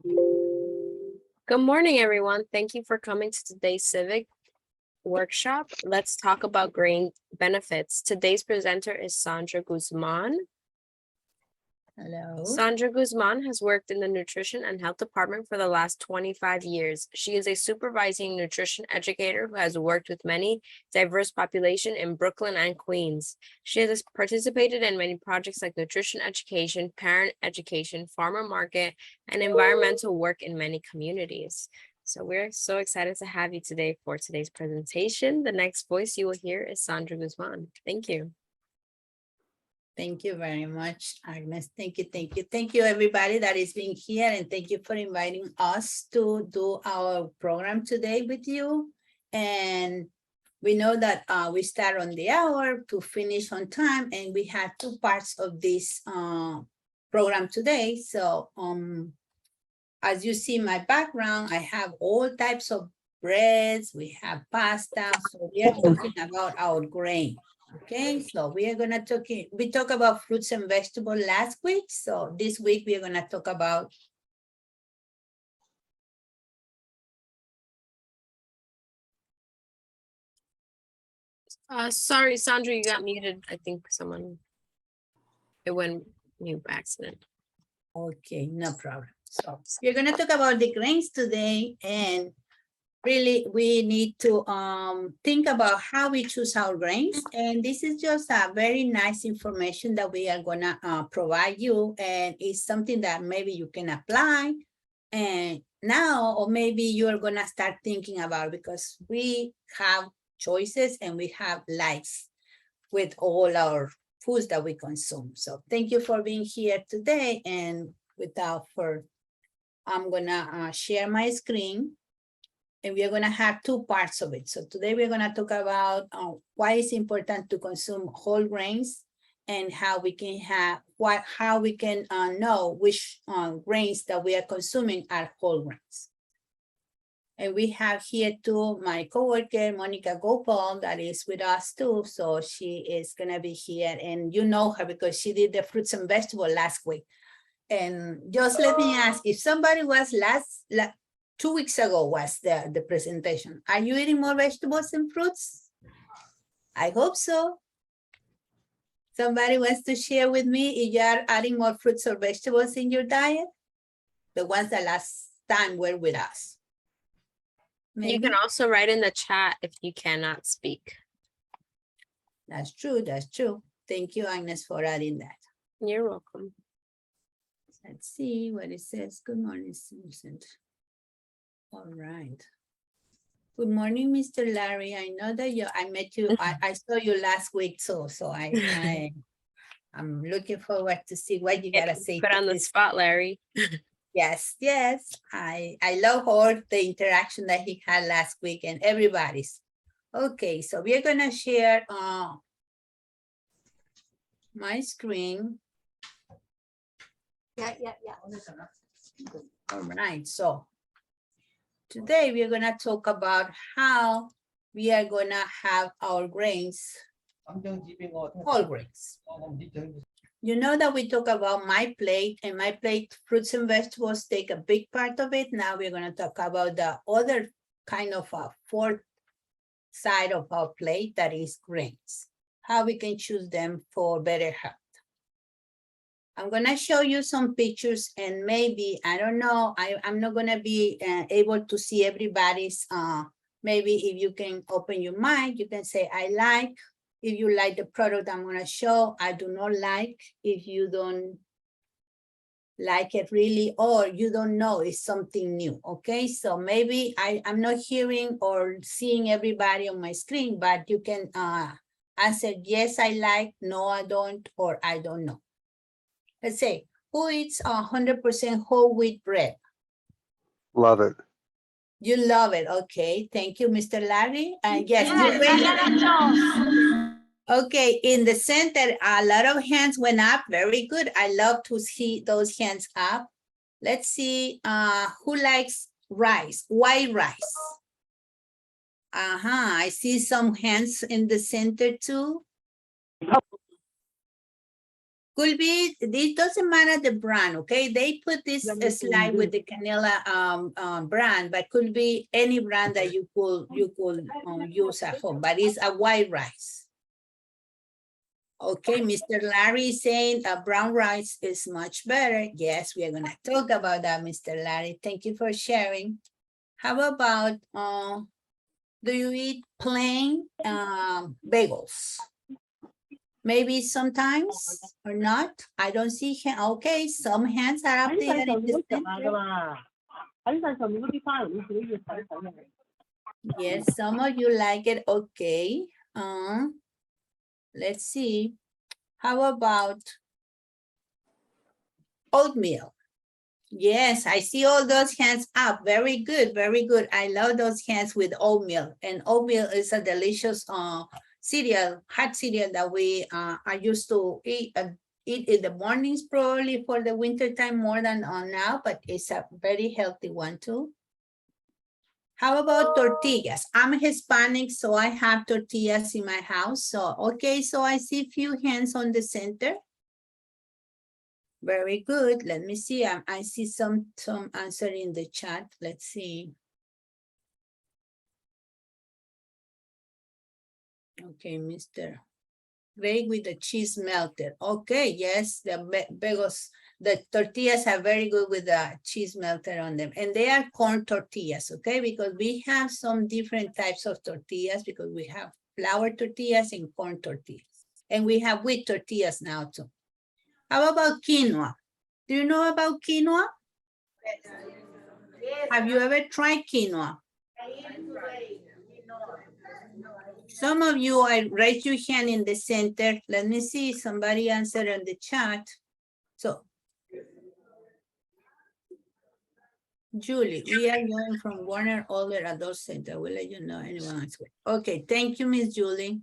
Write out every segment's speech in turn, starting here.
Good morning, everyone. Thank you for coming to today's civic workshop. Let's talk about grain benefits. Today's presenter is Sandra Guzman. Hello. Sandra Guzman has worked in the Nutrition and Health Department for the last 25 years. She is a supervising nutrition educator who has worked with many diverse population in Brooklyn and Queens. She has participated in many projects like nutrition education, parent education, farmer market, and environmental work in many communities. So we're so excited to have you today for today's presentation. The next voice you will hear is Sandra Guzman. Thank you. Thank you very much, Agnes. Thank you, thank you. Thank you, everybody that is being here, and thank you for inviting us to do our program today with you. And we know that we start on the hour to finish on time, and we have two parts of this program today. So as you see my background, I have all types of breads, we have pasta, so we are talking about our grain. Okay, so we are gonna we talked about fruits and vegetables last week. So this week we are gonna talk about Sorry, Sandra, you got muted. I think it went mute by accident. okay, no problem. So we're gonna talk about the grains today, and really we need to think about how we choose our grains. And this is just a very nice information that we are gonna provide you, and it's something that maybe you can apply and now, or maybe you're gonna start thinking about, because we have choices and we have likes with all our foods that we consume. So thank you for being here today. And without further, I'm gonna share my screen, and we are gonna have two parts of it. So today we're gonna talk about why it's important to consume whole grains, and how we can know which grains that we are consuming are whole grains. And we have here too my coworker, Monica Gopal, that is with us too. So she is gonna be here, and you know her because she did the fruits and vegetables last week. And just let me ask, if somebody was 2 weeks ago was the presentation, are you eating more vegetables and fruits? I hope so. Somebody wants to share with me if you are adding more fruits or vegetables in your diet? The ones that last time were with us. Maybe? You can also write in the chat if you cannot speak. That's true, that's true. Thank you, Agnes, for adding that. You're welcome. Let's see what it says. Good morning, Susan. All right. Good morning, Mr. Larry. I know that I met you. I saw you last week, so I'm looking forward to see what you gotta say. Put on the spot, Larry. Yes, yes. I love all the interaction that he had last week, and everybody's. Okay, so we're gonna share my screen. Yeah. All right, so today we're gonna talk about how we are gonna have our grains, whole grains. You know that we talk about my plate, and my plate, fruits and vegetables take a big part of it. Now we're gonna talk about the other kind of a fourth side of our plate, that is grains, how we can choose them for better health. I'm gonna show you some pictures, and maybe, I don't know, I'm not gonna be able to see everybody's, maybe if you can open your mic, you can say, I like, if you like the product I'm gonna show, I do not like, if you don't like it really, or you don't know, it's something new, okay? So maybe I'm not hearing or seeing everybody on my screen, but you can answer, yes, I like, no, I don't, or I don't know. Let's say, who eats 100% whole wheat bread? Love it. You love it. Okay. Thank you, Mr. Larry. Yes. Okay. In the center, a lot of hands went up. Very good. I love to see those hands up. Let's see who likes rice, white rice. I see some hands in the center too. Could be, this doesn't matter the brand, okay? They put this slide with the Canela brand, but could be any brand that you could use at home, but it's a white rice. Okay, Mr. Larry is saying brown rice is much better. Yes, we are gonna talk about that, Mr. Larry. Thank you for sharing. How about, do you eat plain bagels? Maybe sometimes or not. I don't see hand. Okay, some hands are up there in the center. Yes, some of you like it. Okay. Let's see. How about oatmeal? Yes, I see all those hands up. Very good, very good. I love those hands with oatmeal. And oatmeal is a delicious cereal, hot cereal that we are used to eat in the mornings, probably for the winter time more than now, but it's a very healthy one too. How about tortillas? I'm Hispanic, so I have tortillas in my house. So, okay, so I see few hands on the center. Very good. Let me see. I see some answer in the chat. Let's see. Okay, Mr. Great with the cheese melted. Okay, yes, the bagels, the tortillas are very good with the cheese melted on them. And they are corn tortillas, okay? Because we have some different types of tortillas because we have flour tortillas and corn tortillas. And we have wheat tortillas now too. How about quinoa? Do you know about quinoa? Have you ever tried quinoa? Some of you, raise your hand in the center. Let me see, somebody answer in the chat. So, Julie, we are going from Warner Older Adult Center. We'll let you know anyone else. Okay, thank you, Miss Julie.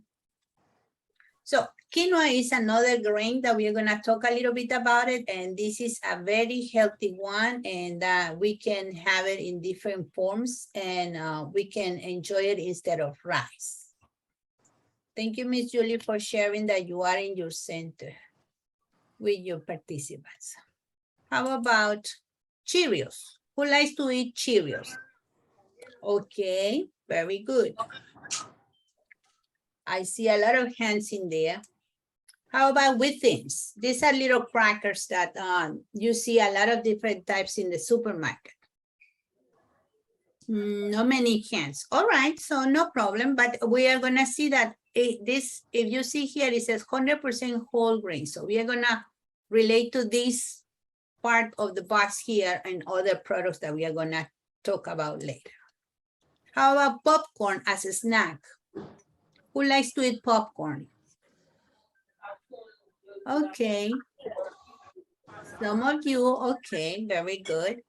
So, quinoa is another grain that we are gonna talk a little bit about it. And this is a very healthy one. And we can have it in different forms and we can enjoy it instead of rice. Thank you, Miss Julie, for sharing that you are in your center with your participants. How about Cheerios? Who likes to eat Cheerios? Okay, very good. I see a lot of hands in there. How about Wheat Thins? These are little crackers that you see a lot of different types in the supermarket. Not many hands. All right, so no problem, but we are gonna see that if you see here, it says 100% whole grain. So we are gonna relate to this part of the box here and other products that we are gonna talk about later. How about popcorn as a snack? Who likes to eat popcorn? Okay. Some of you, okay, very good.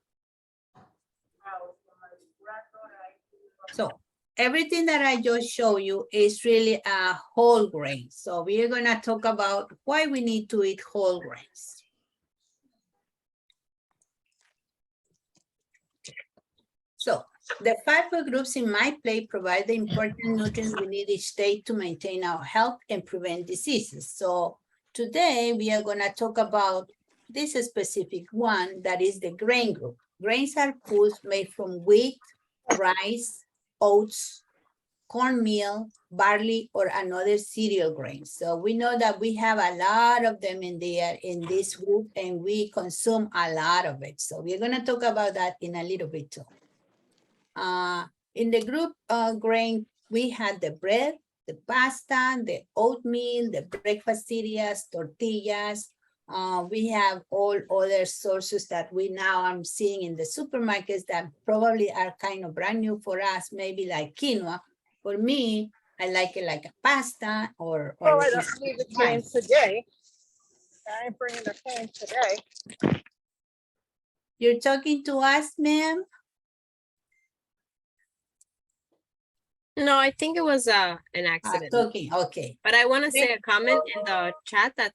So everything that I just showed you is really a whole grain. So we are gonna talk about why we need to eat whole grains. So the 5 food groups in my plate provide the important nutrients we need each day to maintain our health and prevent diseases. So today we are gonna talk about this specific one that is the grain group. Grains are foods made from wheat, rice, oats, cornmeal, barley, or another cereal grain. So we know that we have a lot of them in there in this group and we consume a lot of it. So we're gonna talk about that in a little bit too. In the group grain, we had the bread, the pasta, the oatmeal, the breakfast cereals, tortillas. We have all other sources that we now are seeing in the supermarkets that probably are kind of brand new for us, maybe like quinoa. For me, I like it like a pasta or Well, I don't believe it came today. I ain't bringing the cane today. You're talking to us, ma'am? No, I think it was an accident. Talking, okay. But I want to say a comment in the chat that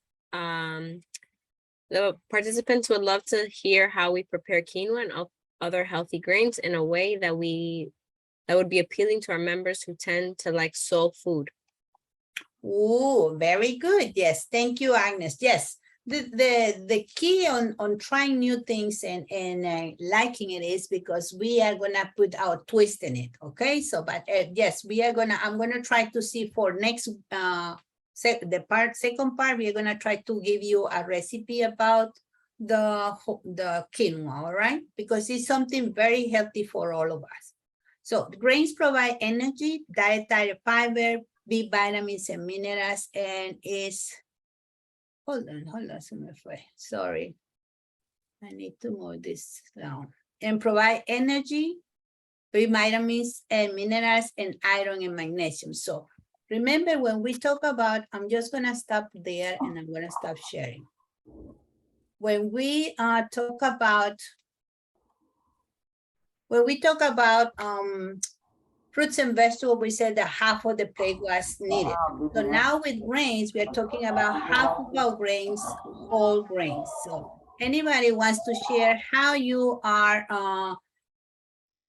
the participants would love to hear how we prepare quinoa and other healthy grains in a way that would be appealing to our members who tend to like soul food. Oh, very good. Yes, thank you, Agnes. Yes, The key on trying new things and liking it is because we are gonna put our twist in it, okay? So, but yes, I'm gonna try to see for next second part, we are gonna try to give you a recipe about the quinoa, all right? Because it's something very healthy for all of us. So grains provide energy, dietary fiber, B vitamins and minerals, and is hold on, se me fue. Sorry. I need to move this down. And provide energy, vitamins and minerals, and iron and magnesium. So remember when we talk about, I'm just gonna stop there and I'm gonna stop sharing. When we talk about fruits and vegetables, we said that half of the plate was needed. So now with grains, we are talking about half of our grains, whole grains. So anybody wants to share how you are,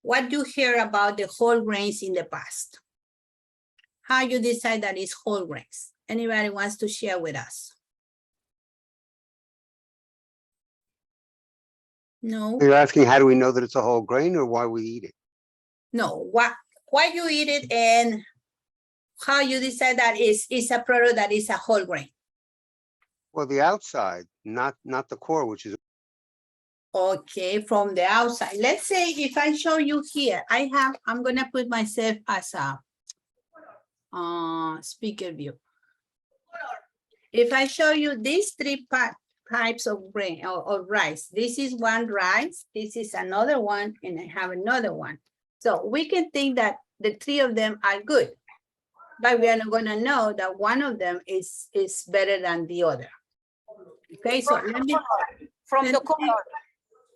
what you hear about the whole grains in the past? How you decide that it's whole grains? Anybody wants to share with us? No? You're asking, how do we know that it's a whole grain or why we eat it? No, why you eat it and how you decide that is a product that is a whole grain. Well, the outside, not the core, which is Okay, from the outside. Let's say if I show you here, I'm gonna put myself as a speaker view. If I show you these three types of grain or rice, this is one rice, this is another one, and I have another one. So we can think that the three of them are good, but we are not gonna know that one of them is better than the other. Okay, so let me From the color.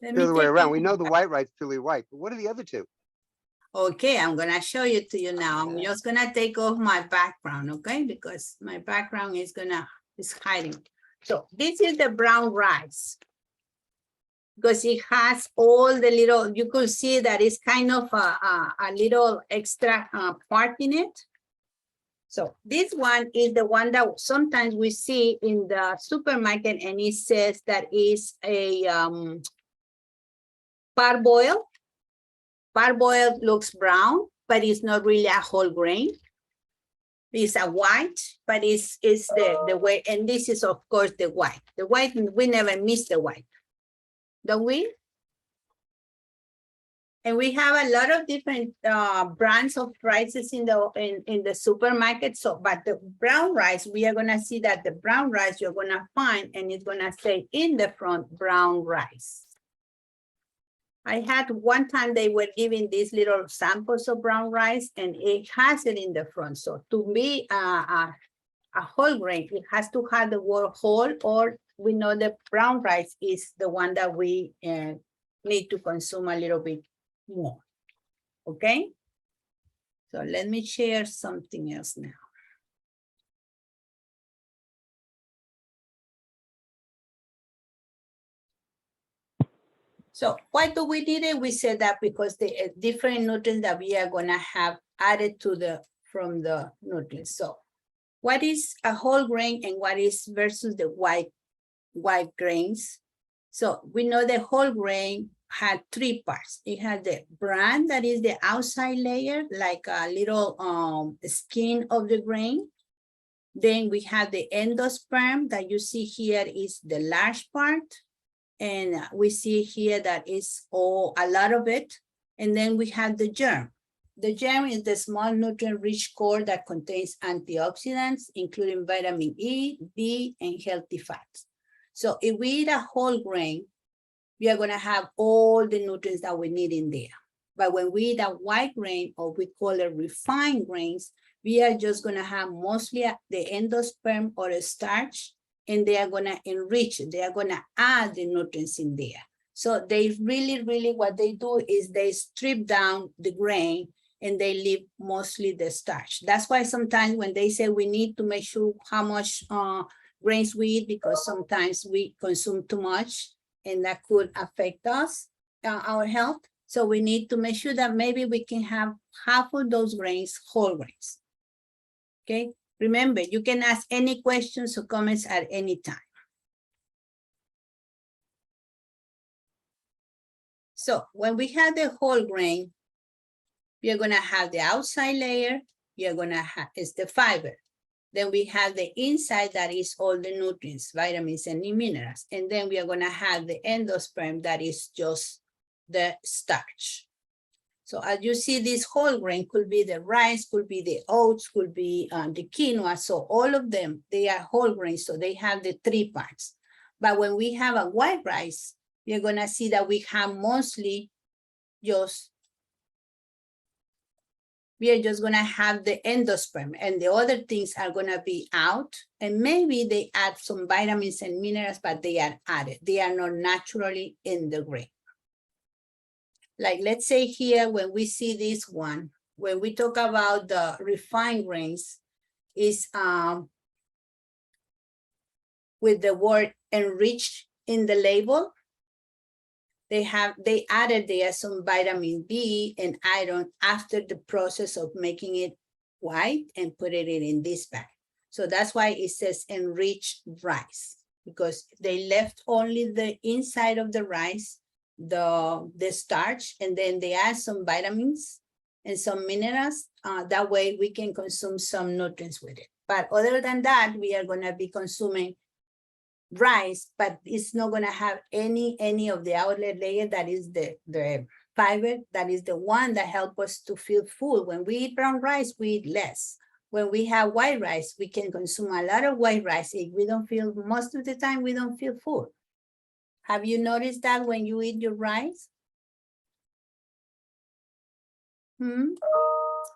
let the me other way take around. you- We know the white rice purely white, but what are the other two? Okay, I'm gonna show you to you now. I'm just gonna take off my background, okay? Because my background is hiding. So this is the brown rice. Because it has all the little, you could see that it's kind of a little extra part in it. So this one is the one that sometimes we see in the supermarket and it says that is a parboiled. Parboiled looks brown, but it's not really a whole grain. It's a white, but it's the way, and this is of course the white. The white, we never miss the white, don't we? And we have a lot of different brands of rices in the supermarket. So, but the brown rice, we are gonna see that the brown rice you're gonna find, and it's gonna say in the front brown rice. I had one time they were giving these little samples of brown rice, and it has it in the front. So to be a whole grain, it has to have the word whole, or we know the brown rice is the one that we need to consume a little bit more. Okay, so let me share something else now. So why do we need it? We said that because the different nutrients that we are gonna have added to from the nutrients. So what is a whole grain and what is versus the white grains? So we know the whole grain had three parts. It had the bran, that is the outside layer, like a little skin of the grain. Then we have the endosperm that you see here is the large part. And we see here that is a lot of it. And then we have the germ. The germ is the small nutrient-rich core that contains antioxidants, including vitamin E, B, and healthy fats. So if we eat a whole grain, we are gonna have all the nutrients that we need in there. But when we eat a white grain, or we call it refined grains, we are just gonna have mostly the endosperm or a starch, and they are gonna enrich it. They are gonna add the nutrients in there. So they really, what they do is they strip down the grain and they leave mostly the starch. That's why sometimes when they say we need to make sure how much grains we eat, because sometimes we consume too much and that could affect us, our health. So we need to make sure that maybe we can have half of those grains, whole grains. Okay, remember, you can ask any questions or comments at any time. So when we have the whole grain, we are gonna have the outside layer, we are gonna have, is the fiber. Then we have the inside that is all the nutrients, vitamins and minerals. And then we are gonna have the endosperm that is just the starch. So as you see, this whole grain could be the rice, could be the oats, could be the quinoa. So all of them, they are whole grains. So they have the 3 parts. But when we have a white rice, you're gonna see that we have mostly just, we are just gonna have the endosperm and the other things are gonna be out. And maybe they add some vitamins and minerals, but they are added. They are not naturally in the grain. Like let's say here, when we see this one, when we talk about the refined grains, is with the word enriched in the label. They added there some vitamin B and iron after the process of making it white and put it in this bag. So that's why it says enriched rice, because they left only the inside of the rice, the starch, and then they add some vitamins and some minerals. That way we can consume some nutrients with it. But other than that, we are gonna be consuming rice, but it's not gonna have any of the outer layer that is the fiber, that is the one that helps us to feel full. When we eat brown rice, we eat less. When we have white rice, we can consume a lot of white rice. If we don't feel, most of the time, we don't feel full. Have you noticed that when you eat your rice?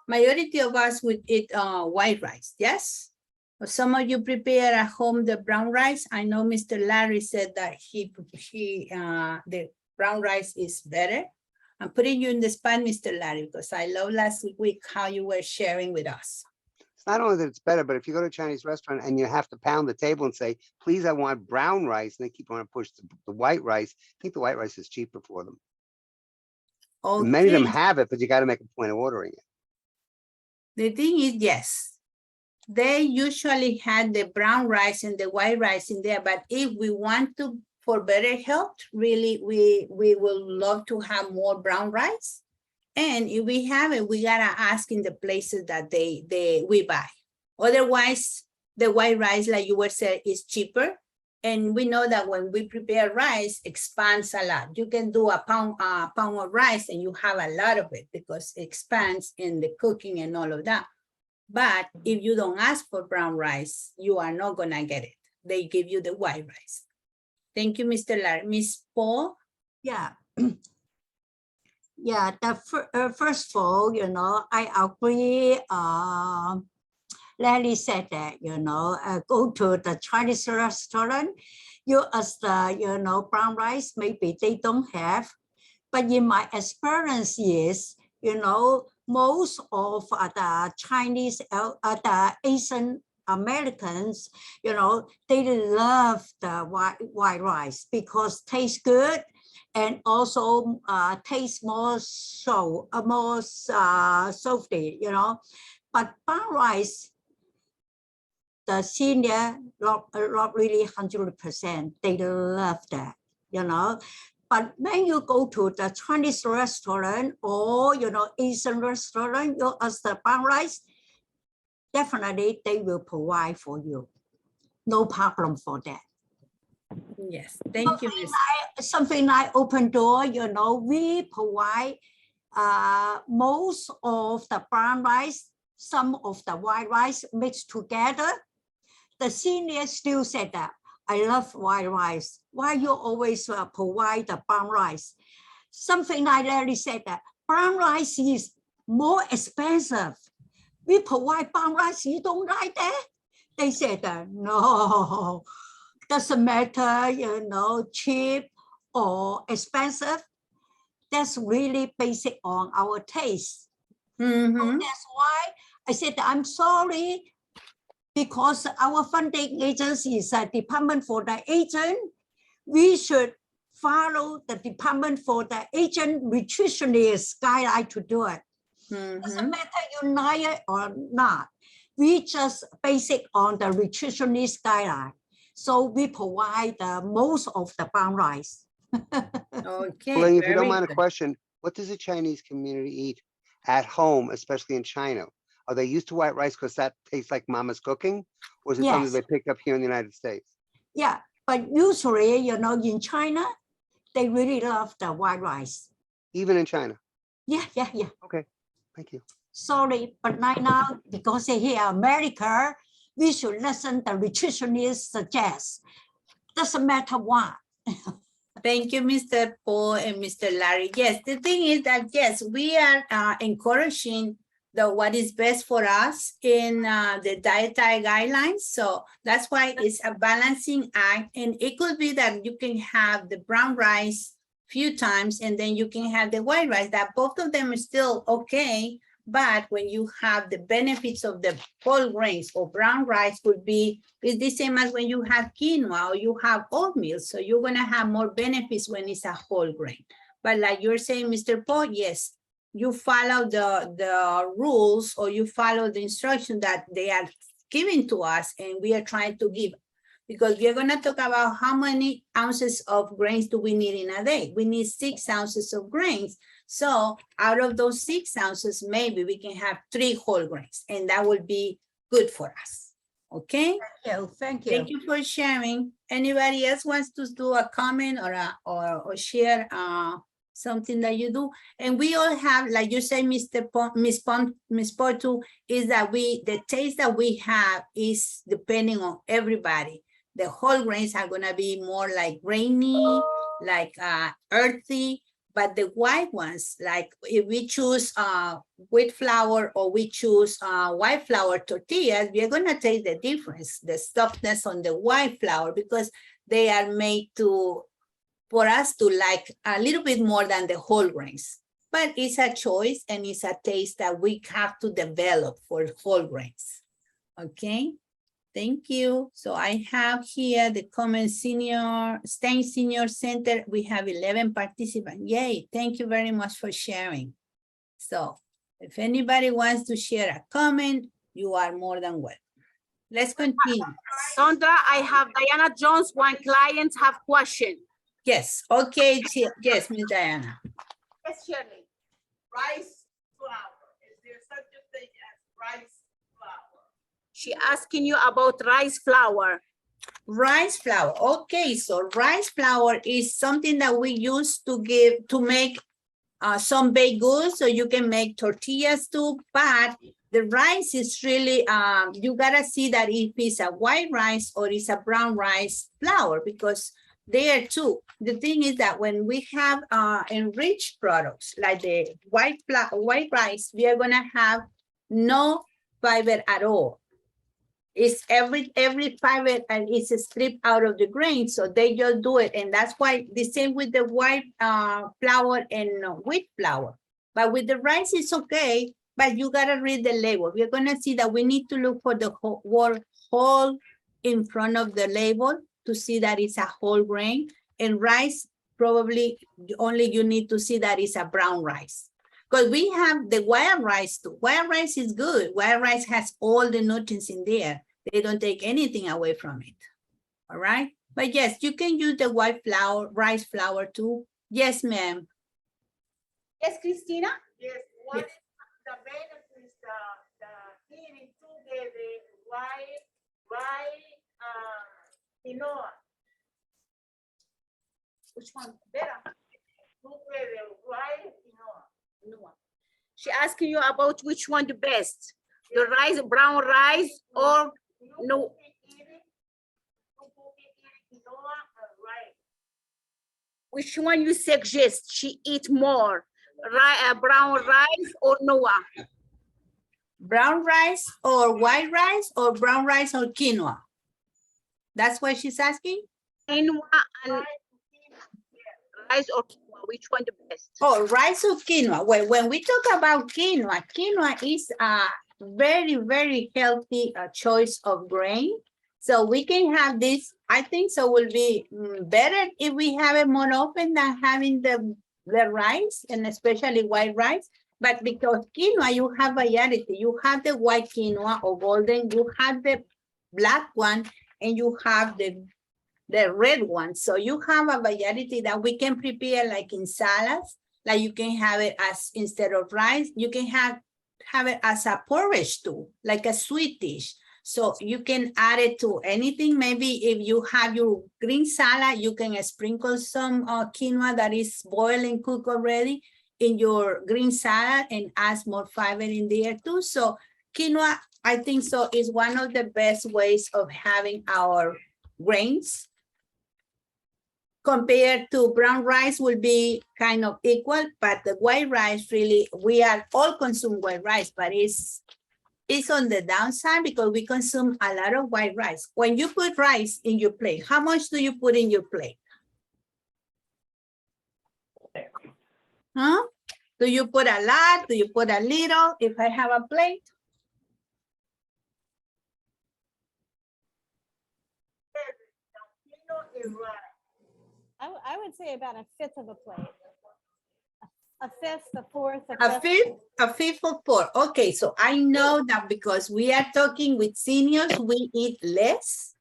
Majority of us would eat white rice, yes? But some of you prepare at home the brown rice. I know Mr. Larry said that the brown rice is better. I'm putting you in the spot, Mr. Larry, because I love last week how you were sharing with us. It's not only that it's better, but if you go to a Chinese restaurant and you have to pound the table and say, please, I want brown rice, and they keep on to push the white rice, I think the white rice is cheaper for them. Okay. Many of them have it, but you got to make a point of ordering it. The thing is, yes, they usually had the brown rice and the white rice in there, but if we want to, for better health, really, we will love to have more brown rice. And if we have it, we gotta ask in the places that we buy. Otherwise, the white rice, like you were saying, is cheaper. And we know that when we prepare rice, expands a lot. You can do a pound of rice and you have a lot of it because it expands in the cooking and all of that. But if you don't ask for brown rice, you are not gonna get it. They give you the white rice. Thank you, Mr. Larry. Ms. Paul? Yeah. Yeah, first of all, I agree. Larry said that, go to the Chinese restaurant, you ask the, brown rice, maybe they don't have. But in my experience is, most of the Chinese, the Asian Americans, they love the white rice because it tastes good and also tastes more salty, But brown rice, the senior, not really 100%, they love that, But when you go to the Chinese restaurant or, Asian restaurant, you ask the brown rice, definitely they will provide for you. No problem for that. Yes, thank you, Ms. Something like open door, we provide most of the brown rice, some of the white rice mixed together. The senior still said that, I love white rice. Why you always provide the brown rice? Something like that, he said that brown rice is more expensive. We provide brown rice, you don't like that? They said that, no, doesn't matter, cheap or expensive. That's really basic on our taste. So that's why I said, I'm sorry, because our funding agency is a department for the agent. We should follow the department for the agent nutritionist guideline to do it. Doesn't matter you like it or not. We just basic on the nutritionist guideline. So we provide the most of the brown rice. Okay, Well, if you don't very mind a good. question, what does the Chinese community eat at home, especially in China? Are they used to white rice because that tastes like mama's cooking? Or is it something Yes. they picked up here in the United States? Yeah, but usually, you know, in China, they really love the white rice. Even in China? Yeah. Okay, thank you. Sorry, but right now, because they're here in America, we should listen the nutritionist suggest. Doesn't matter what. Thank you, Mr. Paul and Mr. Larry. Yes, the thing is that, yes, we are encouraging what is best for us in the dietary guidelines. So that's why it's a balancing act. And it could be that you can have the brown rice few times and then you can have the white rice, that both of them are still okay. But when you have the benefits of the whole grains or brown rice would be, it's the same as when you have quinoa or you have oatmeal. So you're gonna have more benefits when it's a whole grain. But like you're saying, Mr. Paul, yes, you follow the rules or you follow the instruction that they are giving to us and we are trying to give. Because we are gonna talk about how many ounces of grains do we need in a day. We need 6 ounces of grains. So out of those 6 ounces, maybe we can have 3 whole grains and that would be good for us. Okay? Thank you. Thank you for sharing. Anybody else wants to do a comment or share something that you do? And we all have, like you say, Miss Portu, is that the taste that we have is depending on everybody. The whole grains are gonna be more like grainy, like earthy, but the white ones, like if we choose wheat flour or we choose white flour tortillas, we are gonna taste the difference, the softness on the white flour, because they are made for us to like a little bit more than the whole grains. But it's a choice and it's a taste that we have to develop for whole grains. Okay. Thank you. So I have here the Common State Senior Center. We have 11 participants. Yay, thank you very much for sharing. So if anybody wants to share a comment, you are more than welcome. Let's continue. Sandra, I have Diana Jones. One client have question. Yes, okay, yes, Ms. Diana. Yes, Shirley. Rice flour. Is there such a thing as rice flour? She asking you about rice flour. Rice flour. Okay, so rice flour is something that we use to make some baked goods, so you can make tortillas too. But the rice is really you gotta see that if it's a white rice or it's a brown rice flour, because there too. The thing is that when we have enriched products like the white rice, we are gonna have no fiber at all. It's every fiber and it's stripped out of the grain, so they just do it, and that's why the same with the white flour and wheat flour. But with the rice, it's okay, but you gotta read the label. We're gonna see that we need to look for the word whole in front of the label to see that it's a whole grain, and rice probably only you need to see that it's a brown rice. Because we have the white rice too. White rice is good. White rice has all the nutrients in there. They don't take anything away from it. All right. But yes, you can use the white flour, rice flour too. Yes, ma'am. Yes, Christina? Yes, what is the benefits, the eating together quinoa? Which one better? Together, rice, quinoa. She asking you about which one the best, the rice, brown rice, or no? Which one you suggest she eat more, brown rice or Noah? Brown rice or white rice or brown rice or quinoa? That's what she's asking? Quinoa and rice or quinoa, which one the best? Oh, rice or quinoa? Well, when we talk about quinoa, quinoa is a very, very healthy choice of grain. So we can have this, I think so will be better if we have it more often than having the rice, and especially white rice. But because quinoa, you have variety. You have the white quinoa or golden, you have the black one, and you have the the red one. So you have a variety that we can prepare like in salads, like you can have it as instead of rice, you can have it as a porridge too, like a sweet dish. So you can add it to anything. Maybe if you have your green salad, you can sprinkle some quinoa that is boiled and cooked already in your green salad and add more fiber in there too. So quinoa, I think so, is one of the best ways of having our grains. Compared to brown rice will be kind of equal, but the white rice really, we are all consume white rice, but it's on the downside because we consume a lot of white rice. When you put rice in your plate, how much do you put in your plate? Huh? Do you put a lot? Do you put a little? If I have a plate? I would say about a fifth of a plate. A fifth, a fourth, A fifth or four. Okay, so I know that because we are talking with seniors, we eat less.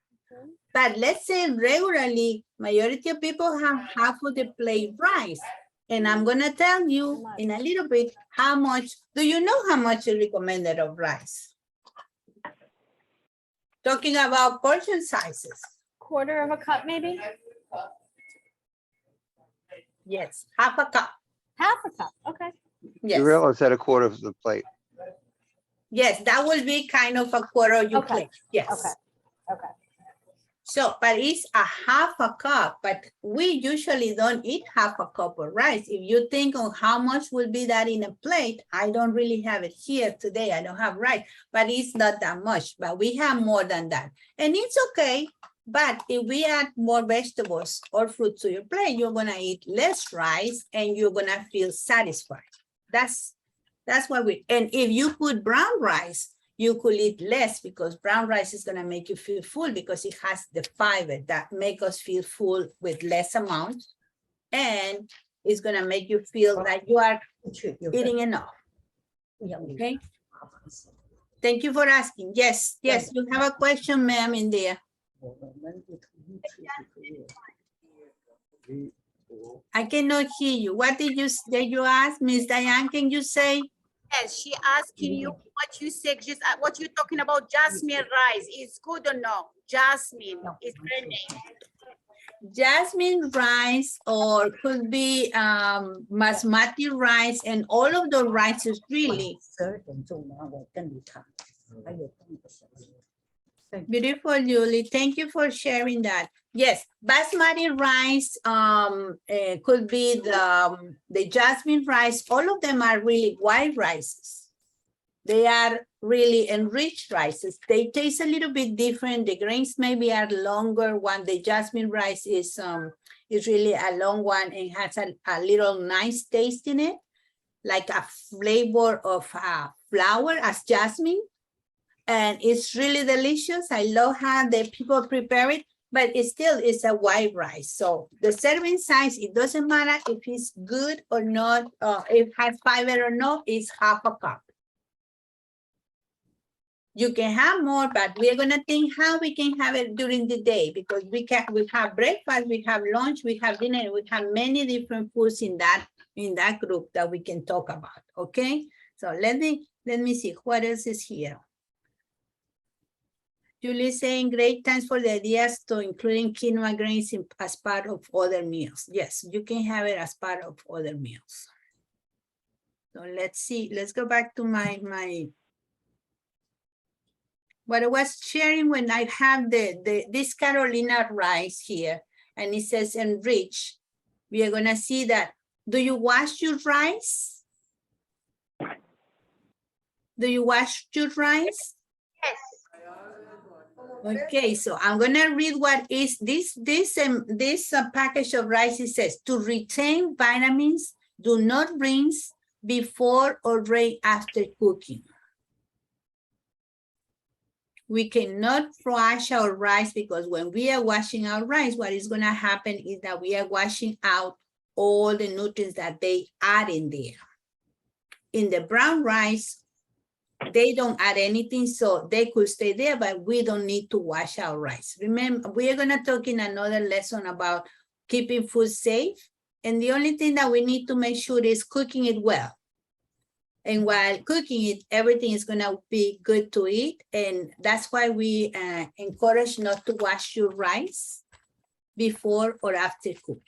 But let's say regularly, majority of people have half of the plate rice. And I'm gonna tell you in a little bit how much, do you know how much is recommended of rice? Talking about portion sizes. quarter of a cup, maybe Yes, half a cup. half a cup. Okay. Yes, You realize that a quarter of the plate. yes, that will be kind of a quarter of your Okay. plate. Yes. Okay. Okay. So, but it's a half a cup, but we usually don't eat half a cup of rice. If you think of how much will be that in a plate, I don't really have it here today. I don't have rice, but it's not that much, but we have more than that. And it's okay, but if we add more vegetables or fruit to your plate, you're gonna eat less rice and you're gonna feel satisfied. That's what and if you put brown rice, you could eat less because brown rice is gonna make you feel full because it has the fiber that make us feel full with less amount. And it's gonna make you feel that you are eating enough, okay? Thank you for asking. Yes, yes, you have a question, ma'am, in there. I cannot hear you. What did you ask, Miss Diane? Can you say? Yes, she asking you what you suggest, what you talking about jasmine rice, is good or no? Jasmine is her name. Jasmine rice, or could be basmati rice, and all of the rices really. Beautiful, Julie. Thank you for sharing that. Yes, basmati rice could be the jasmine rice. All of them are really white rices. They are really enriched rices. They taste a little bit different. The grains maybe are longer one. The jasmine rice is really a long one and has a little nice taste in it, like a flavor of flower as jasmine. And it's really delicious. I love how the people prepare it, but it still is a white rice. So the serving size, it doesn't matter if it's good or not, if it has fiber or not, it's half a cup. You can have more, but we're gonna think how we can have it during the day because we have breakfast, we have lunch, we have dinner, we have many different foods in that group that we can talk about. Okay, so let me see what else is here. Julie saying great, thanks for the ideas to including quinoa grains as part of other meals. Yes, you can have it as part of other meals. So let's see, let's go back to what I was sharing when I have this Carolina rice here, and it says enrich. We are gonna see that. Do you wash your rice? Do you wash your rice? Yes. Okay, so I'm gonna read what is this package of rice. It says to retain vitamins, do not rinse before or right after cooking. We cannot wash our rice because when we are washing our rice, what is gonna happen is that we are washing out all the nutrients that they add in there. In the brown rice, they don't add anything, so they could stay there, but we don't need to wash our rice. Remember, we are gonna talk in another lesson about keeping food safe. And the only thing that we need to make sure is cooking it well. And while cooking it, everything is gonna be good to eat. And that's why we encourage not to wash your rice before or after cooking.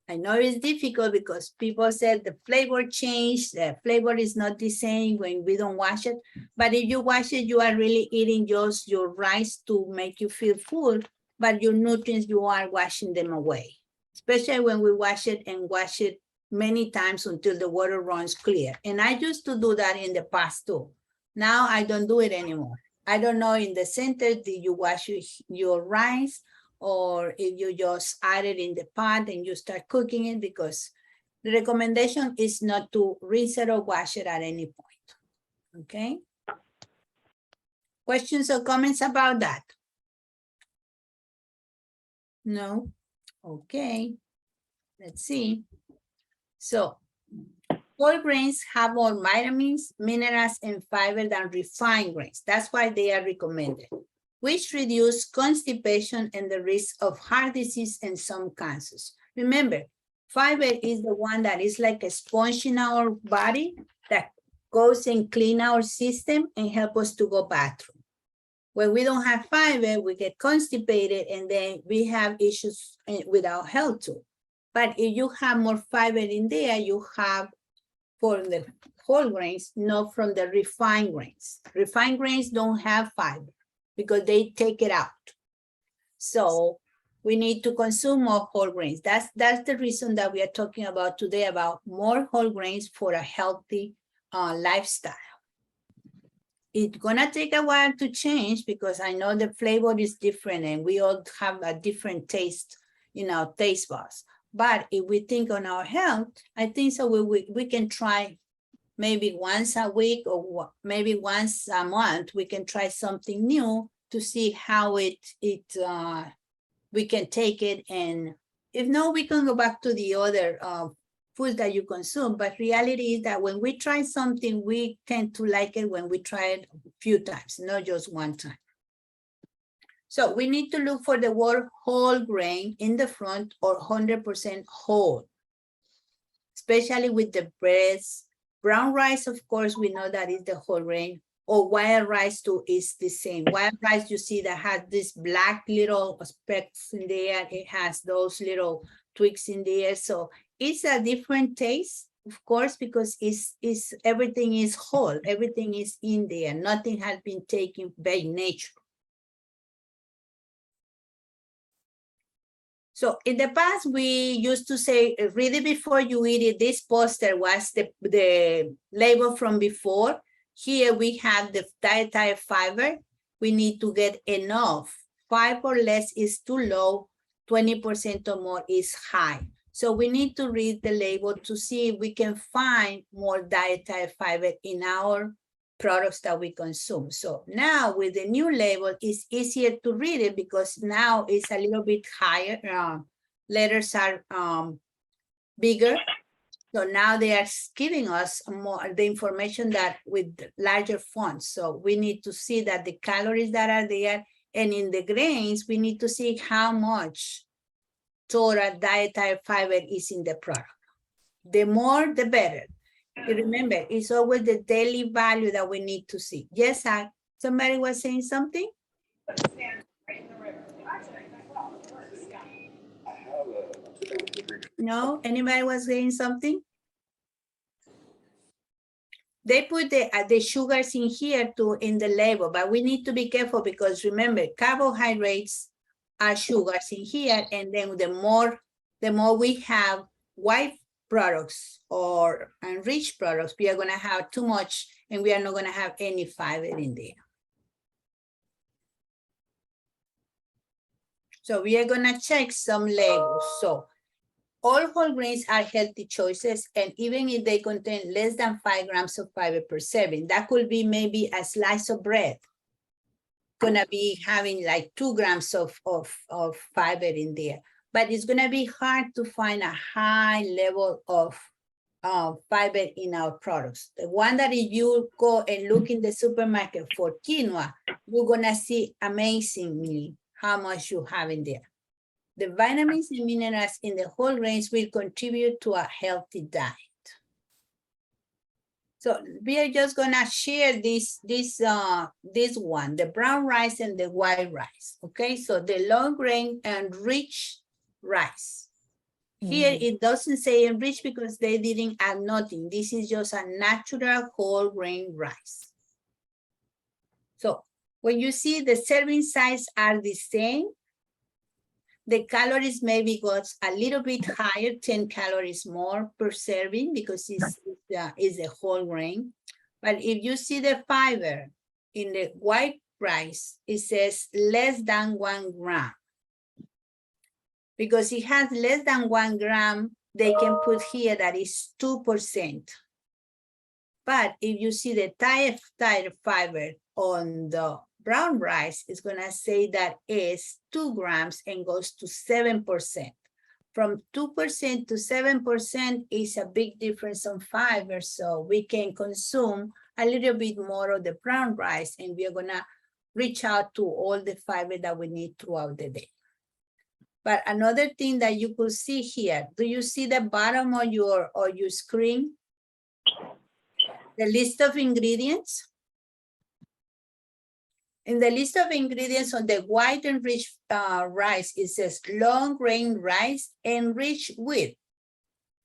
I know it's difficult because people said the flavor changed, the flavor is not the same when we don't wash it. But if you wash it, you are really eating just your rice to make you feel full, but your nutrients, you are washing them away. Especially when we wash it and wash it many times until the water runs clear. And I used to do that in the past too. Now I don't do it anymore. I don't know in the center, did you wash your rice? Or if you just add it in the pot and you start cooking it, because the recommendation is not to rinse it or wash it at any point, okay? Questions or comments about that? No? Okay, let's see. So, whole grains have more vitamins, minerals, and fiber than refined grains. That's why they are recommended, which reduce constipation and the risk of heart disease and some cancers. Remember, fiber is the one that is like a sponge in our body that goes and clean our system and help us to go bathroom. When we don't have fiber, we get constipated and then we have issues with our health too. But if you have more fiber in there, you have from the whole grains, not from the refined grains. Refined grains don't have fiber because they take it out. So we need to consume more whole grains. That's the reason that we are talking about today, about more whole grains for a healthy lifestyle. It's gonna take a while to change because I know the flavor is different and we all have a different taste in our taste buds. But if we think on our health, I think so we can try maybe once a week or maybe once a month, we can try something new to see how we can take it. And if not, we can go back to the other foods that you consume. But reality is that when we try something, we tend to like it when we try it a few times, not just one time. So we need to look for the word whole grain in the front or 100% whole, especially with the breads. Brown rice, of course, we know that is the whole grain, or wild rice too is the same. Wild rice, you see that has this black little specks in there. It has those little twigs in there. So it's a different taste, of course, because it's everything is whole. Everything is in there. Nothing has been taken by nature. So in the past, we used to say, read it before you eat it. This poster was the label from before. Here we have the dietary fiber. We need to get enough. 5 or less is too low. 20% or more is high. So we need to read the label to see if we can find more dietary fiber in our products that we consume. So now with the new label, it's easier to read it because now it's a little bit higher. Letters are bigger. So now they are giving us more the information that with larger fonts. So we need to see that the calories that are there, and in the grains, we need to see how much total dietary fiber is in the product. The more, the better. You remember, it's always the daily value that we need to see. Yes, somebody was saying something? No, anybody was saying something? They put the sugars in here too in the label, but we need to be careful because remember, carbohydrates are sugars in here, and then the more we have white products or enriched products, we are going to have too much and we are not going to have any fiber in there. So we are going to check some labels. So all whole grains are healthy choices, and even if they contain less than 5 grams of fiber per serving, that could be maybe a slice of bread gonna be having like 2 grams of fiber in there. But it's gonna be hard to find a high level of fiber in our products. The one that if you go and look in the supermarket for quinoa, you're gonna see amazingly how much you have in there. The vitamins and minerals in the whole grains will contribute to a healthy diet. So we are just gonna share this one, the brown rice and the white rice. Okay, so the long grain and rich rice. Here it doesn't say enriched because they didn't add nothing. This is just a natural whole grain rice. So when you see the serving size are the same, the calories maybe goes a little bit higher, 10 calories more per serving because it's a whole grain. But if you see the fiber in the white rice, it says less than 1 gram. Because it has less than 1 gram, they can put here that is 2%. But if you see the tire fiber on the brown rice, it's gonna say that is 2 grams and goes to 7%. From 2% to 7% is a big difference on fiber, so we can consume a little bit more of the brown rice and we are gonna reach out to all the fiber that we need throughout the day. But another thing that you could see here, do you see the bottom of your screen? The list of ingredients? In the list of ingredients on the white and rich rice, it says long grain rice enriched with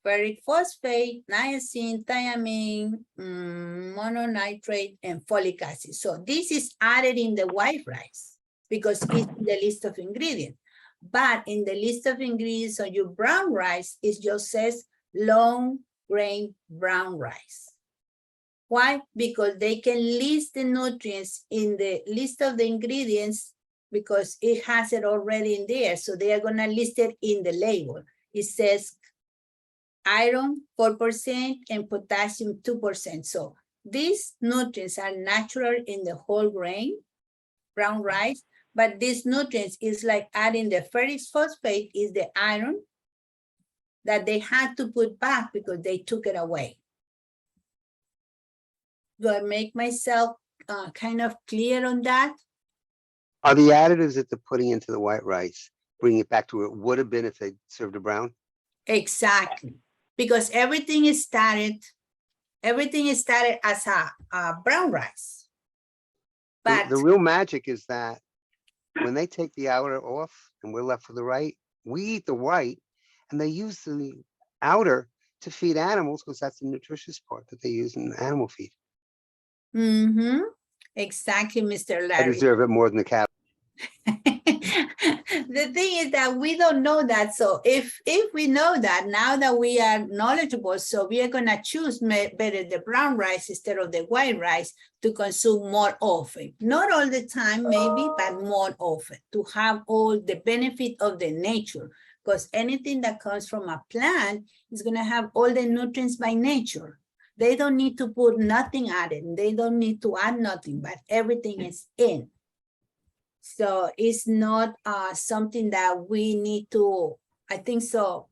ferric phosphate, niacin, thiamine, mononitrate, and folic acid. So this is added in the white rice because it's in the list of ingredients. But in the list of ingredients on your brown rice, it just says long grain brown rice. Why? Because they can list the nutrients in the list of the ingredients because it has it already in there. So they are gonna list it in the label. It says iron 4% and potassium 2%. So these nutrients are natural in the whole grain, brown rice, but these nutrients is like adding the ferric phosphate is the iron that they had to put back because they took it away. Do I make myself kind of clear on that? Are the additives that they're putting into the white rice bringing it back to where it would have been if they served a brown? Exactly, because everything is started as a brown rice. But The real magic is that when they take the outer off and we're left with the right, we eat the white and they use the outer to feed animals because that's the nutritious part that they use in animal feed. Exactly, Mr. I Larry. deserve it more than the cow. The thing is that we don't know that. So if we know that now that we are knowledgeable, so we are gonna choose better the brown rice instead of the white rice to consume more often. Not all the time, maybe, but more often to have all the benefit of the nature. Because anything that comes from a plant is gonna have all the nutrients by nature. They don't need to put nothing added. They don't need to add nothing, but everything is in. So it's not something that we need to, I think so,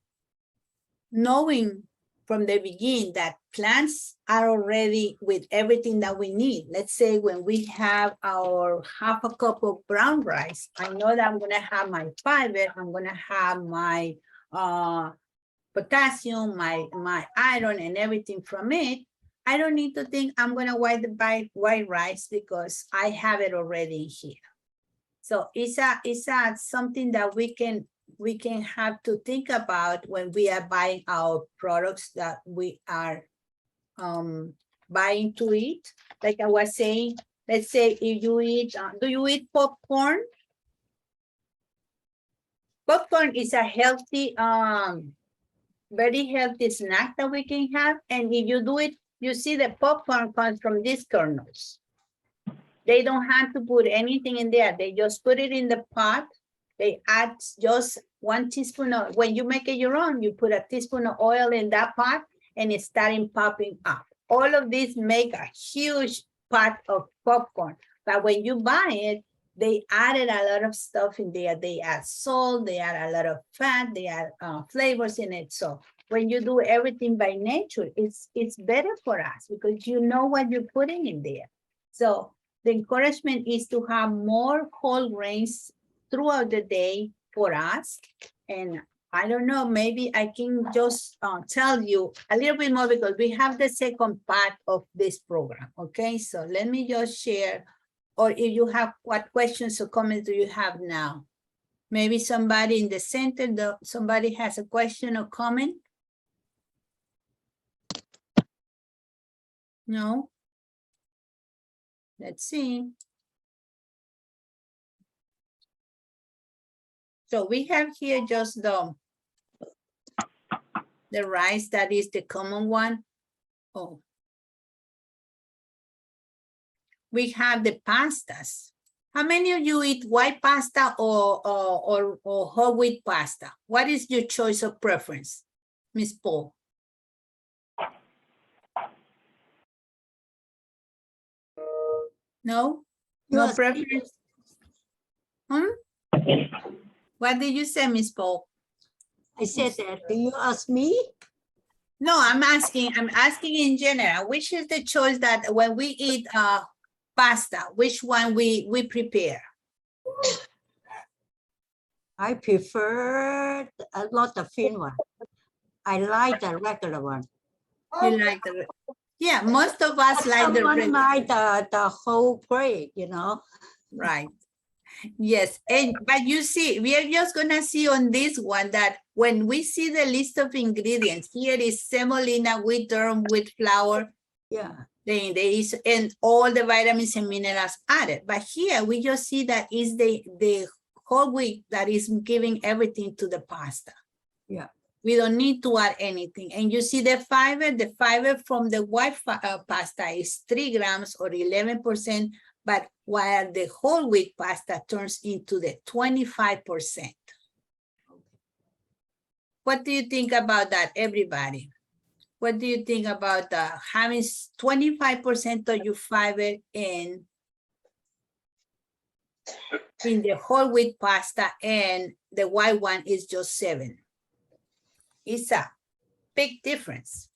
knowing from the beginning that plants are already with everything that we need. Let's say when we have our half a cup of brown rice, I know that I'm gonna have my fiber, I'm gonna have my potassium, my iron and everything from it. I don't need to think I'm gonna buy white rice because I have it already here. So it's something that we can have to think about when we are buying our products that we are buying to eat. Like I was saying, let's say if you eat, do you eat popcorn? Popcorn is a healthy, very healthy snack that we can have. And if you do it, you see the popcorn comes from these kernels. They don't have to put anything in there. They just put it in the pot. They add just 1 teaspoon of, when you make it your own, you put a teaspoon of oil in that pot and it's starting popping up. All of these make a huge pot of popcorn. But when you buy it, they added a lot of stuff in there. They add salt, they add a lot of fat, they add flavors in it. So when you do everything by nature, it's better for us because you know what you're putting in there. So the encouragement is to have more whole grains throughout the day for us. And I don't know, maybe I can just tell you a little bit more because we have the second part of this program. Okay, so let me just share, or if you have, what questions or comments do you have now? Maybe somebody in the center, somebody has a question or comment? No? Let's see. So we have here just the rice, that is the common one. Oh. We have the pastas. How many of you eat white pasta or whole wheat pasta? What is your choice of preference, Miss Paul? No? No Yes. preference? What did you say, Miss Paul? I said that. Do you ask me? No, I'm asking in general, which is the choice that when we eat pasta, which one we prepare? I prefer a lot of thin one. I like the regular one. You like the, yeah, most of us like the Someone regular. like the whole grain, you know. Right. Yes, but you see, we are just gonna see on this one that when we see the list of ingredients, here is semolina, wheat durum, wheat flour, Yeah. then there is, and all the vitamins and minerals added. But here we just see that is the whole wheat that is giving everything to the pasta. Yeah. We don't need to add anything. And you see the fiber from the white pasta is 3 grams or 11%, but while the whole wheat pasta turns into the 25%. What do you think about that, everybody? What do you think about having 25% of your fiber in the whole wheat pasta and the white one is just 7? It's a big difference.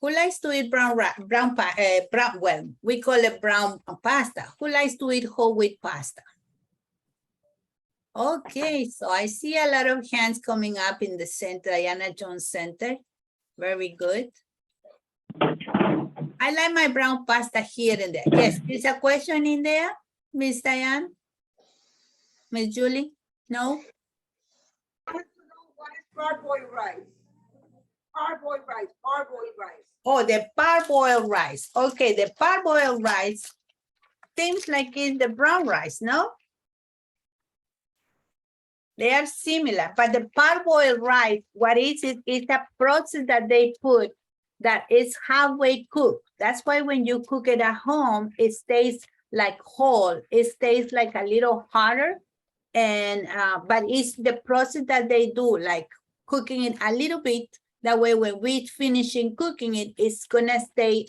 Who likes to eat brown, well, we call it brown pasta. Who likes to eat whole wheat pasta? Okay, so I see a lot of hands coming up in the center, Diana Jones Center. Very good. I like my brown pasta here and there. Yes, there's a question in there, Miss Diane? Miss Julie? No? I want to know what is parboiled rice? Parboiled rice, parboiled rice. Oh, the parboiled rice. Okay, the parboiled rice seems like it's the brown rice, no? They are similar, but the parboiled rice, what is it? It's a process that they put that is halfway cooked. That's why when you cook it at home, it stays like whole. It stays like a little harder. And but it's the process that they do, like cooking it a little bit. That way, when we finishing cooking it, it's gonna stay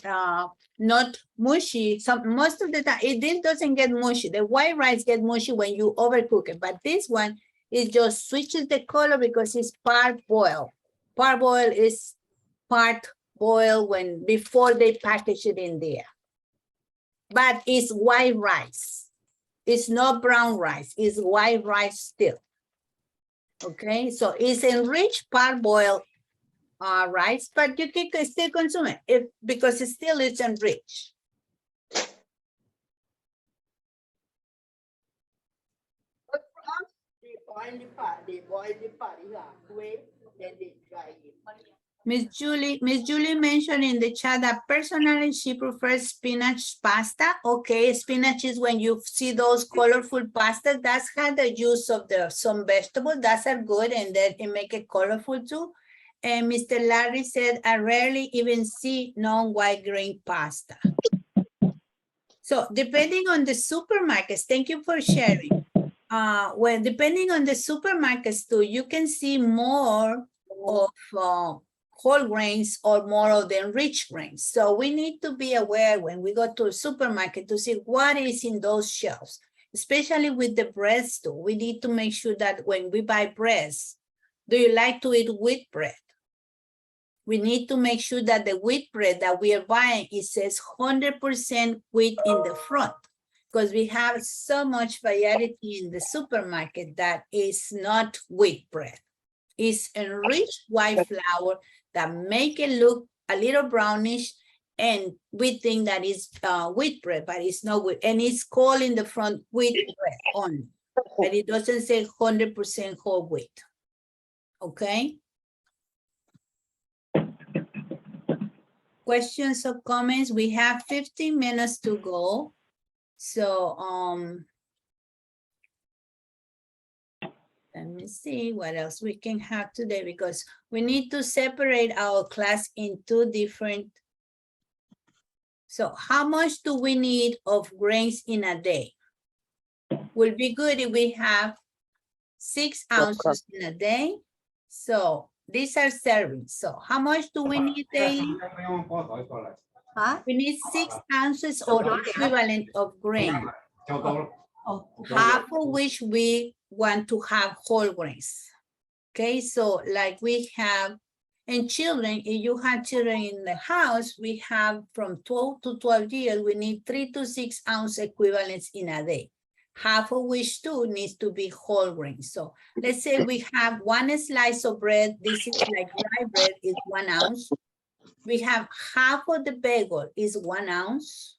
not mushy. Most of the time, this doesn't get mushy. The white rice get mushy when you overcook it, but this one, it just switches the color because it's part boiled. Part boiled is part boiled when before they package it in there. But it's white rice. It's not brown rice. It's white rice still. Okay, so it's enriched part boiled rice, but you can still consume it because it still is enriched. But for us, they boil the pot, halfway, then they dry it. Miss Julie mentioned in the chat that personally she prefers spinach pasta. Okay, spinach is when you see those colorful pastas. That's had the use of some vegetables. That's are good and then it make it colorful too. And Mr. Larry said, I rarely even see non-white grain pasta. So depending on the supermarkets, thank you for sharing. Well, depending on the supermarkets too, you can see more of whole grains or more of the enriched grains. So we need to be aware when we go to a supermarket to see what is in those shelves, especially with the breads too. We need to make sure that when we buy breads, Do you like to eat wheat bread? We need to make sure that the wheat bread that we are buying, it says 100% wheat in the front, because we have so much variety in the supermarket that is not wheat bread. It's enriched white flour that make it look a little brownish, and we think that is wheat bread, but it's not wheat, and it's called in the front wheat bread only, but it doesn't say 100% whole wheat. Okay. Questions or comments? We have 15 minutes to go. So, let me see what else we can have today, because we need to separate our class into different. So how much do we need of grains in a day? Will be good if we have 6 ounces in a day. So these are servings. So how much do we need daily? Huh? We need 6 ounces or equivalent of grain, Oh, half of which we want to have whole grains. Okay, so like we have, and children, if you have children in the house, we have from 12 to 12 years, we need 3 to 6 ounce equivalents in a day, half of which too needs to be whole grains. So let's say we have 1 slice of bread, this is like rye bread, is 1 ounce. We have half of the bagel is 1 ounce.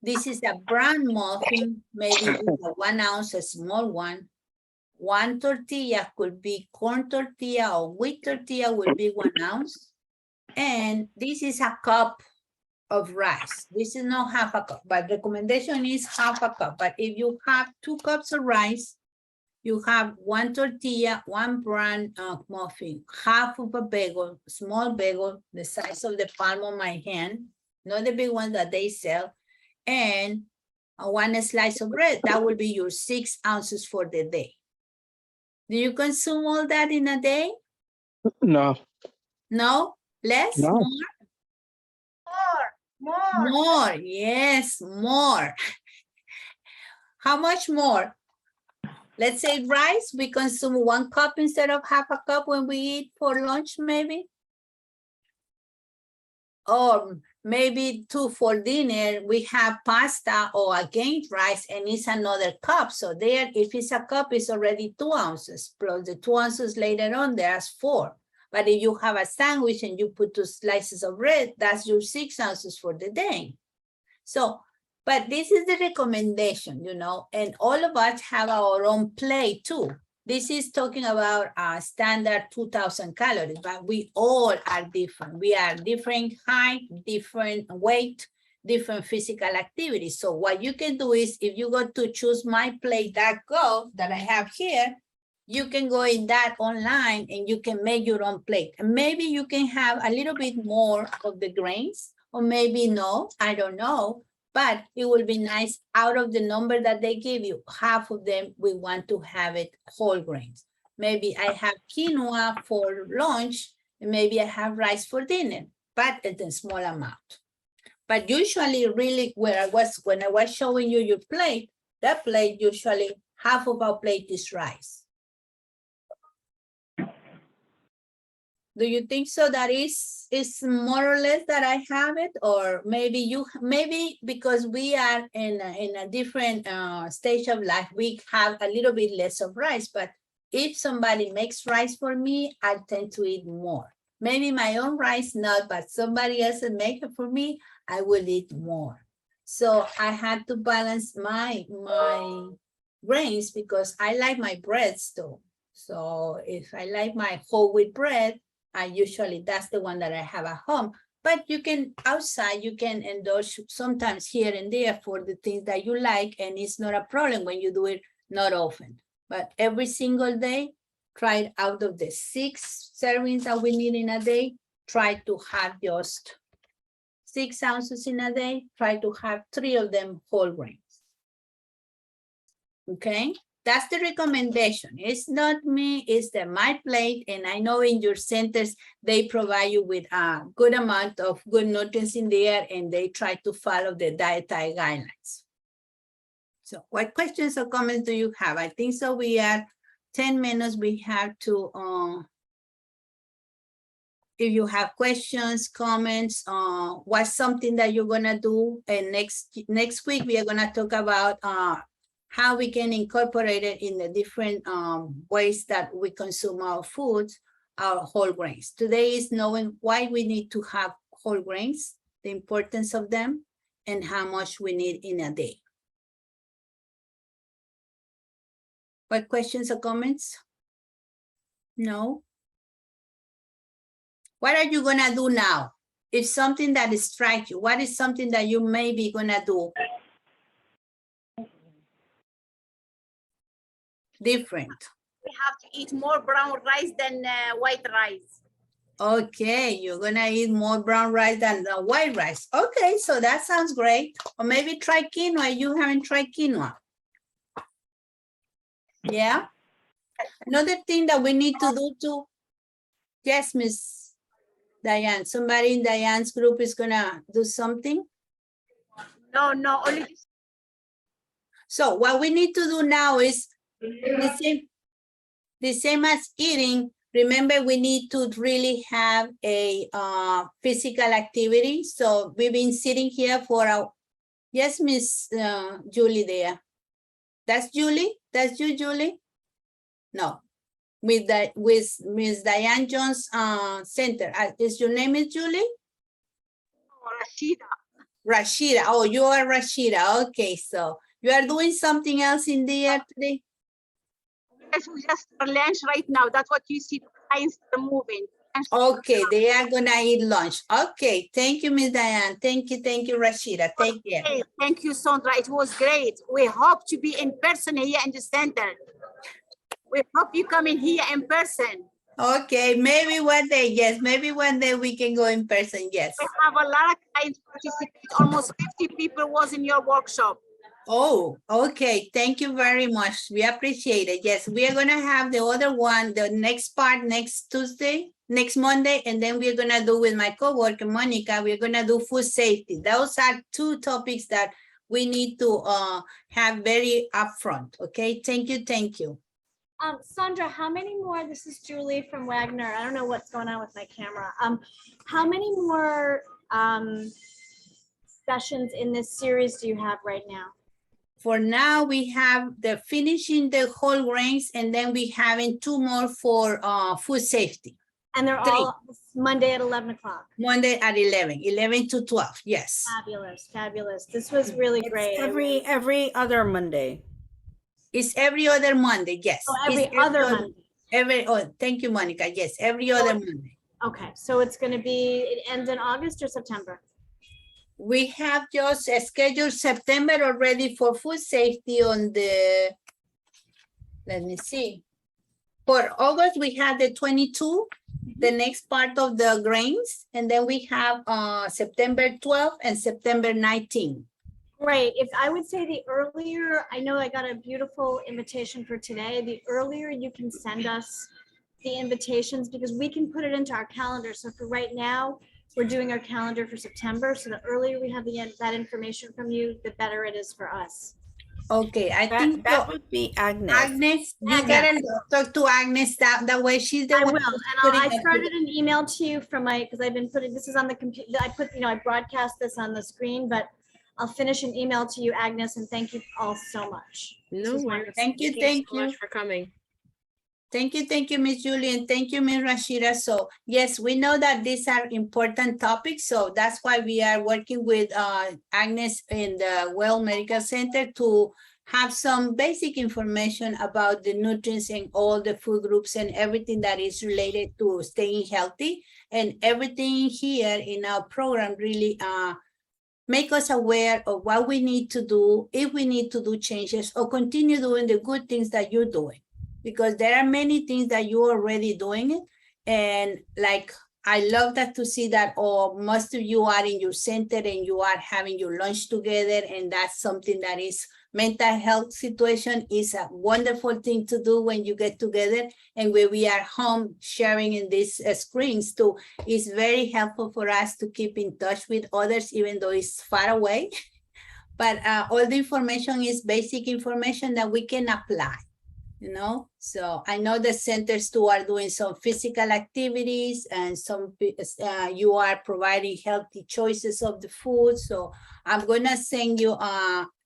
This is a brown muffin, maybe it's a 1 ounce, a small one. 1 tortilla could be corn tortilla or wheat tortilla will be 1 ounce. And this is a cup of rice. This is not half a cup, but recommendation is half a cup. But if you have 2 cups of rice, you have 1 tortilla, 1 brown muffin, half of a bagel, small bagel, the size of the palm of my hand, not the big ones that they sell, and 1 slice of bread. That will be your 6 ounces for the day. Do you consume all that in a day? No. No? Less? No. More? More, yes, more. How much more? Let's say rice, we consume 1 cup instead of half a cup when we eat for lunch, maybe. Or maybe 2 for dinner, we have pasta or again rice and it's another cup. So there, if it's a cup, it's already 2 ounces plus the 2 ounces later on, there's 4. But if you have a sandwich and you put 2 slices of bread, that's your 6 ounces for the day. So, but this is the recommendation, you know, and all of us have our own plate too. This is talking about a standard 2,000 calories, but we all are different. We are different height, different weight, different physical activity. So what you can do is if you go to choose my plate.gov that I have here, you can go in that online and you can make your own plate. And maybe you can have a little bit more of the grains, or maybe no, I don't know. But it will be nice out of the number that they give you, half of them, we want to have it whole grains. Maybe I have quinoa for lunch, and maybe I have rice for dinner, but it's a small amount. But usually really when I was showing you your plate, that plate usually half of our plate is rice. Do you think so that is more or less that I have it? Or maybe because we are in a different stage of life, we have a little bit less of rice, but if somebody makes rice for me, I tend to eat more. Maybe my own rice not, but somebody else make it for me, I will eat more. So I had to balance my grains because I like my breads too. So if I like my whole wheat bread, that's the one that I have at home. But you can outside, you can endorse sometimes here and there for the things that you like, and it's not a problem when you do it not often. But every single day, try it. Out of the 6 servings that we need in a day, try to have just 6 ounces in a day. Try to have 3 of them whole grains. Okay? That's the recommendation. It's not me, it's my plate. And I know in your centers, they provide you with a good amount of good nutrients in there, and they try to follow the dietary guidelines. So what questions or comments do you have? I think so we are 10 minutes, we have to, if you have questions, comments, what's something that you're gonna do, and next week we are gonna talk about how we can incorporate it in the different ways that we consume our foods, our whole grains. Today is knowing why we need to have whole grains, the importance of them, and how much we need in a day. What questions or comments? No? What are you gonna do now? If something that strikes you, what is something that you may be gonna do? Different. We have to eat more brown rice than white rice. Okay, you're gonna eat more brown rice than the white rice. Okay, so that sounds great. Or maybe try quinoa. You haven't tried quinoa. Yeah. Another thing that we need to do too. Yes, Miss Diane. Somebody in Diane's group is gonna do something. No, only So what we need to do now is the same as eating. Remember, we need to really have a physical activity. So we've been sitting here for a, yes, Miss Julie there. That's Julie? That's you, Julie? No. With Miss Diane Jones Center. Is your name is Julie? Rashida. Rashida. Oh, you are Rashida. Okay, so you are doing something else in there today? Yes, we just for lunch right now. That's what you see. The clients are moving. Okay, they are gonna eat lunch. Okay, thank you, Miss Diane. Thank you, Rashida. Take care. Okay, thank you, Sandra. It was great. We hope to be in person here in the center. We hope you come in here in person. Okay, maybe one day, yes, maybe one day we can go in person, yes. We have a lot of clients participate. Almost 50 people was in your workshop. Oh, okay, thank you very much. We appreciate it. Yes, we are gonna have the other one, the next part next Tuesday, next Monday, and then we're gonna do with my coworker, Monica, we're gonna do food safety. Those are two topics that we need to have very upfront, okay? Thank you, thank you. Sandra, how many more, this is Julie from Wagner. I don't know what's going on with my camera. How many more sessions in this series do you have right now? For now, we have the finishing the whole grains, and then we having 2 more for food safety. And they're all Monday at 11 o'clock. Monday at 11 to 12, yes. Fabulous, fabulous. This was really great. Every other Monday. It's every other Monday, yes. Oh, It's every other Monday. Oh, thank you, Monica. Yes, every other Monday. Okay, so it's going to be, it ends in August or September? We have just scheduled September already for food safety on the, let me see. For August, we have the 22, the next part of the grains, and then we have September 12 and September 19. Great. If I would say the earlier, I know I got a beautiful invitation for today. The earlier you can send us the invitations, because we can put it into our calendar. So for right now, we're doing our calendar for September. So the earlier we have that information from you, the better it is for us. Okay, I think That would be Agnes. Agnes, you gotta talk to Agnes that way. She's the I one will. who's And putting I it started an email to you from because I've been putting, this is on the computer. I put, I broadcast this on the screen, but I'll finish an email to you, Agnes, and thank you all so much. No worries. Thank you, so much for coming. Thank you, Ms. Julie, and thank you, Ms. Rashida. So yes, we know that these are important topics, so that's why we are working with Agnes in the Well Medical Center to have some basic information about the nutrients in all the food groups and everything that is related to staying healthy. And everything here in our program really make us aware of what we need to do, if we need to do changes, or continue doing the good things that you're doing. Because there are many things that you're already doing. And like, I love that to see that most of you are in your center and you are having your lunch together. And that's something that is mental health situation is a wonderful thing to do when you get together. And when we are home sharing in these screens too, is very helpful for us to keep in touch with others, even though it's far away. But all the information is basic information that we can apply. you know? So I know the centers too are doing some physical activities and you are providing healthy choices of the food. So I'm gonna send you,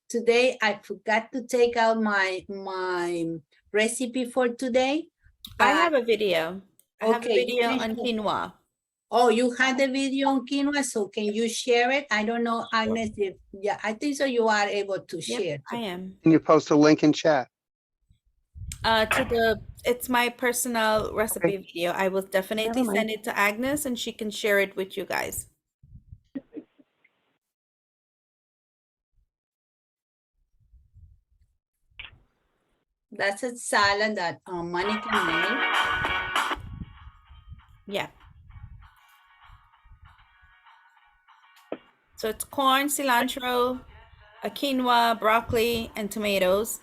today I forgot to take out my recipe for today. I but- have a video. I have a Okay, you video can on share. quinoa. Oh, you had the video on quinoa, so can you share it? I don't know, Agnes, if, yeah, I think so you are able to share. Yep, I am. Can you post a link in chat? It's my personal recipe video. I will definitely mind. send it to Agnes and she can share it with you guys. That's a salad that Monica made. Yeah. So it's corn, cilantro, a quinoa, broccoli, and tomatoes.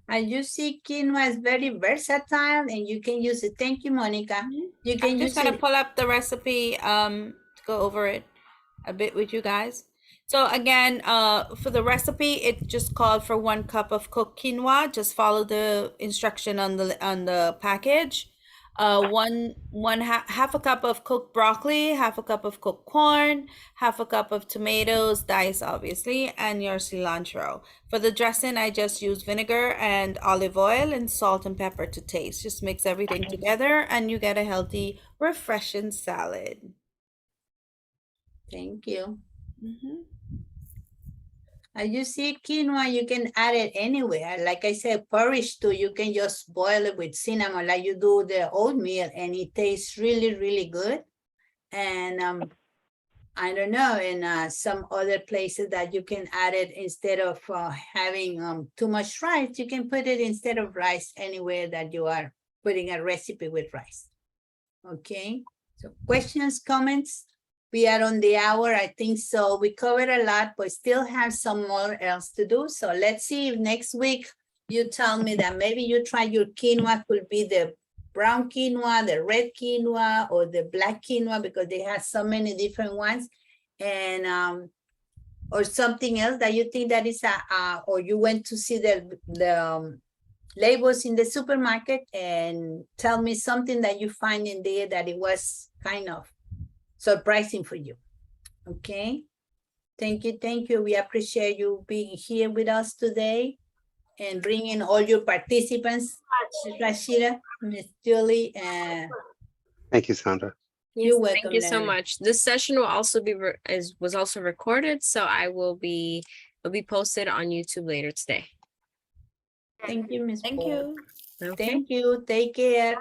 And you see quinoa is very versatile and you can use it. Thank you, Monica. You I'm can just use gonna it. pull up the recipe to go over it a bit with you guys. So again, for the recipe, it just called for 1 cup of cooked quinoa. Just follow the instruction on the package. Half a cup of cooked broccoli, half a cup of cooked corn, half a cup of tomatoes, diced obviously, and your cilantro. For the dressing, I just use vinegar and olive oil and salt and pepper to taste. Just mix everything together and you get a healthy, refreshing salad. Thank you. Mhm. As you see quinoa, you can add it anywhere. Like I said, porridge too, you can just boil it with cinnamon like you do the oatmeal and it tastes really, really good. And I don't know, in some other places that you can add it instead of having too much rice, you can put it instead of rice anywhere that you are putting a recipe with rice. Okay, so questions, comments? We are on the hour, I think so. We covered a lot, but still have some more else to do. So let's see if next week you tell me that maybe you try your quinoa could be the brown quinoa, the red quinoa, or the black quinoa, because they have so many different ones. And or something else that you think that is or you went to see the labels in the supermarket and tell me something that you find in there that it was kind of surprising for you. Okay. Thank you. Thank you. We appreciate you being here with us today and bringing all your participants, Ms. Rashida, Ms. Julie, and Thank you, Sandra. Yes, you're thank welcome, you so Larry. much. This session will also be was also recorded, so it'll be posted on YouTube later today. Thank you, Ms. Thank Paul. you. Okay. Thank you. Take care.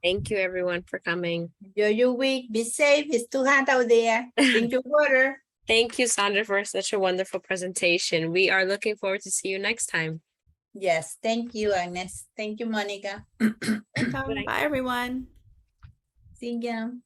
Thank you everyone for coming. Enjoy your week. Be safe. It's too hot out there. Drink your water. Thank you, Sandra, for such a wonderful presentation. We are looking forward to see you next time. Yes. Thank you, Agnes. Thank you, Monica. Welcome. Bye, everyone. See you.